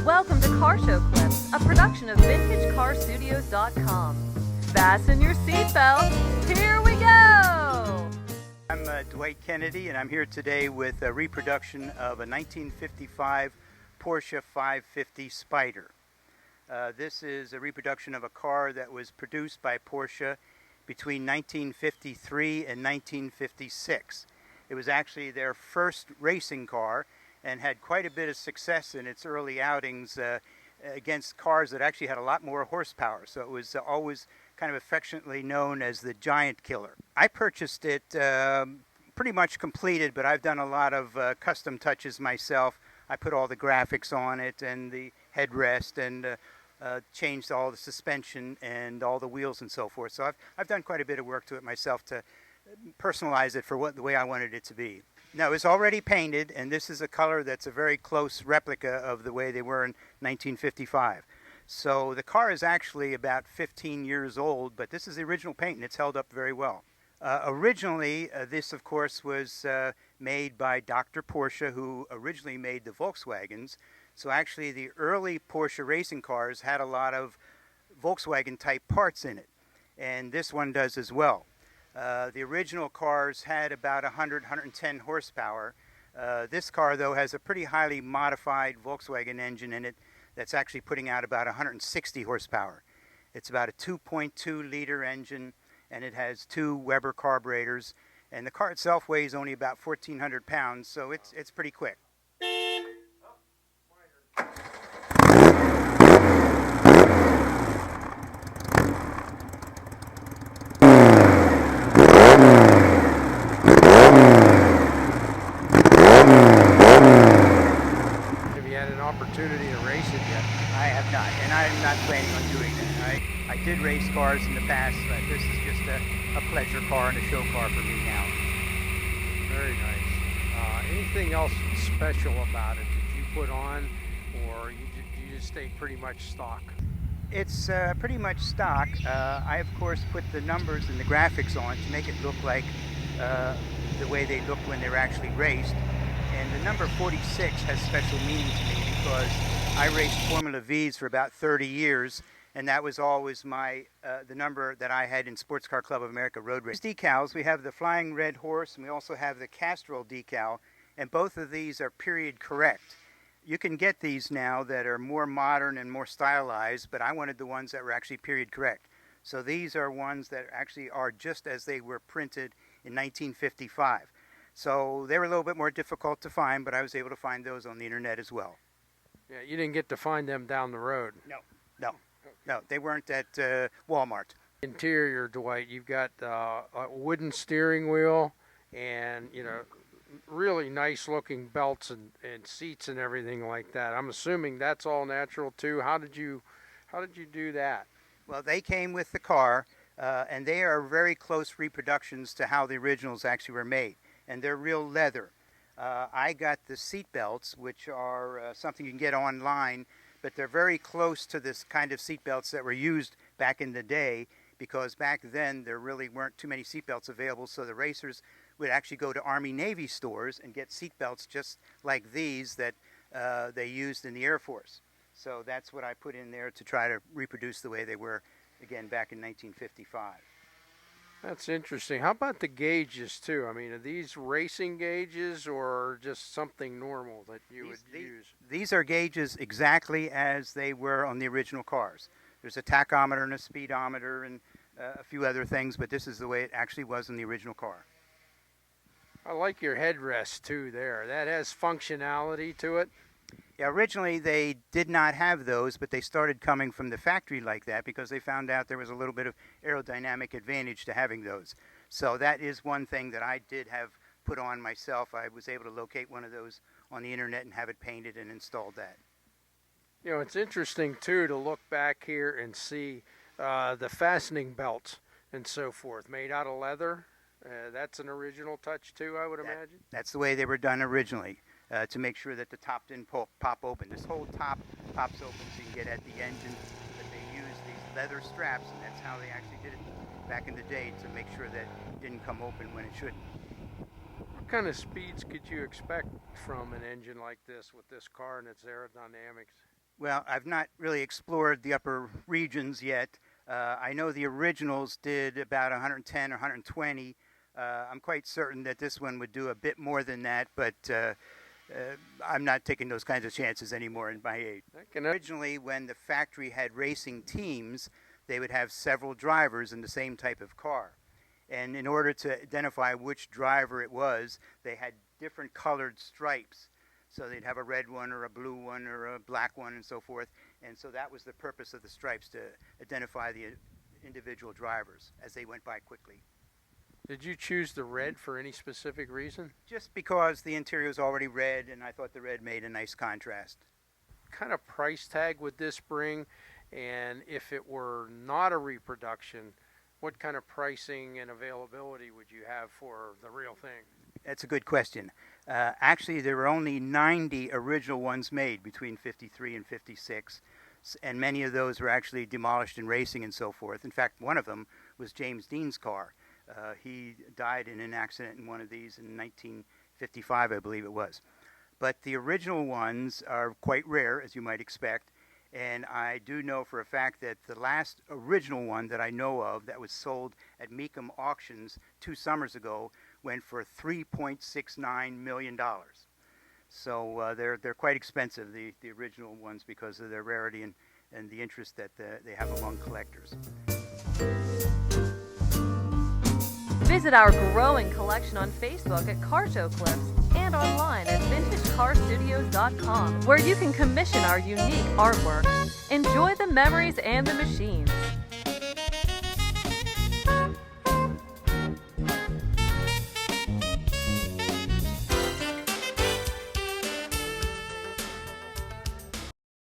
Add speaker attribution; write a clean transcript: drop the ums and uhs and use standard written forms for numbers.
Speaker 1: Welcome to Car Show Clips, a production of VintageCarStudios.com. Fasten your seatbelts. Here we go!
Speaker 2: I'm Dwight Kennedy, and I'm here today with a reproduction of a 1955 Porsche 550 Spyder. This is a reproduction of a car that was produced by Porsche between 1953 and 1956. It was actually their first racing car and had quite a bit of success in its early outings against cars that actually had a lot more horsepower. So it was always kind of affectionately known as the Giant Killer. I purchased it pretty much completed, but I've done a lot of custom touches myself. I put all the graphics on it and the headrest and changed all the suspension and all the wheels and so forth. So I've done quite a bit of work to it myself to personalize it for the way I wanted it to be. Now, it's already painted, and this is a color that's a very close replica of the way they were in 1955. So the car is actually about 15 years old, but this is the original paint, and it's held up very well. Originally, this, of course, was made by Dr. Porsche, who originally made the Volkswagens. So actually, the early Porsche racing cars had a lot of Volkswagen-type parts in it, and this one does as well. The original cars had about 110 horsepower. This car, though, has a pretty highly modified Volkswagen engine in it that's actually putting out about 160 horsepower. It's about a 2.2 liter engine, and it has 2 Weber carburetors, and the car itself weighs only about 1,400 pounds, so it's pretty quick.
Speaker 3: Opportunity to race it yet?
Speaker 2: I have not, and I'm not planning on doing that. I did race cars in the past, but this is just a pleasure car and a show car for me now.
Speaker 3: Very nice. Anything else special about it that you put on, or you just stay pretty much stock?
Speaker 2: It's pretty much stock. I, of course, put the numbers and the graphics on to make it look like the way they looked when they were actually raced. And the number 46 has special meaning to me because I raced Formula Vs for about 30 years, and that was always the number that I had in Sports Car Club of America road race. These decals, we have the Flying Red Horse, and we also have the Castrol decal, and both of these are period correct. You can get these now that are more modern and more stylized, but I wanted the ones that were actually period correct. So these are ones that actually are just as they were printed in 1955. So they were a little bit more difficult to find, but I was able to find those on the internet as well.
Speaker 3: Yeah, you didn't get to find them down the road.
Speaker 2: No, they weren't at Walmart.
Speaker 3: Interior, Dwight, you've got a wooden steering wheel and, really nice looking belts and seats and everything like that. I'm assuming that's all natural too. How did you do that?
Speaker 2: Well, they came with the car, and they are very close reproductions to how the originals actually were made. And they're real leather. I got the seat belts, which are something you can get online, but they're very close to this kind of seat belts that were used back in the day, because back then there really weren't too many seat belts available, so the racers would actually go to Army-Navy stores and get seat belts just like these that they used in the Air Force. So that's what I put in there to try to reproduce the way they were, again, back in 1955.
Speaker 3: That's interesting. How about the gauges too? I mean, are these racing gauges or just something normal that you would use?
Speaker 2: These are gauges exactly as they were on the original cars. There's a tachometer and a speedometer and a few other things, but this is the way it actually was in the original car.
Speaker 3: I like your headrest too there. That has functionality to it.
Speaker 2: Yeah, originally they did not have those, but they started coming from the factory like that because they found out there was a little bit of aerodynamic advantage to having those. So that is one thing that I did have put on myself. I was able to locate one of those on the internet and have it painted and installed that.
Speaker 3: You know, it's interesting too to look back here and see the fastening belts and so forth made out of leather. That's an original touch too, I would imagine.
Speaker 2: That's the way they were done originally, to make sure that the top didn't pop open. This whole top pops open so you can get at the engine, but they used these leather straps, and that's how they actually did it back in the day, to make sure that it didn't come open when it shouldn't.
Speaker 3: What kind of speeds could you expect from an engine like this with this car and its aerodynamics?
Speaker 2: Well, I've not really explored the upper regions yet. I know the originals did about 110 or 120. I'm quite certain that this one would do a bit more than that, but I'm not taking those kinds of chances anymore in my age. Originally, when the factory had racing teams, they would have several drivers in the same type of car. And in order to identify which driver it was, they had different colored stripes. So they'd have a red one or a blue one or a black one and so forth. And so that was the purpose of the stripes, to identify the individual drivers as they went by quickly.
Speaker 3: Did you choose the red for any specific reason?
Speaker 2: Just because the interior was already red, and I thought the red made a nice contrast.
Speaker 3: What kind of price tag would this bring? And if it were not a reproduction, what kind of pricing and availability would you have for the real thing?
Speaker 2: That's a good question. Actually, there were only 90 original ones made between 53 and 56, and many of those were actually demolished in racing and so forth. In fact, one of them was James Dean's car. He died in an accident in one of these in 1955, I believe it was. But the original ones are quite rare, as you might expect, and I do know for a fact that the last original one that I know of that was sold at Mecum Auctions 2 summers ago went for $3.69 million. So they're quite expensive, the original ones, because of their rarity and the interest that they have among collectors.
Speaker 1: Visit our growing collection on Facebook at Car Show Clips and online at VintageCarStudios.com, where you can commission our unique artwork. Enjoy the memories and the machines.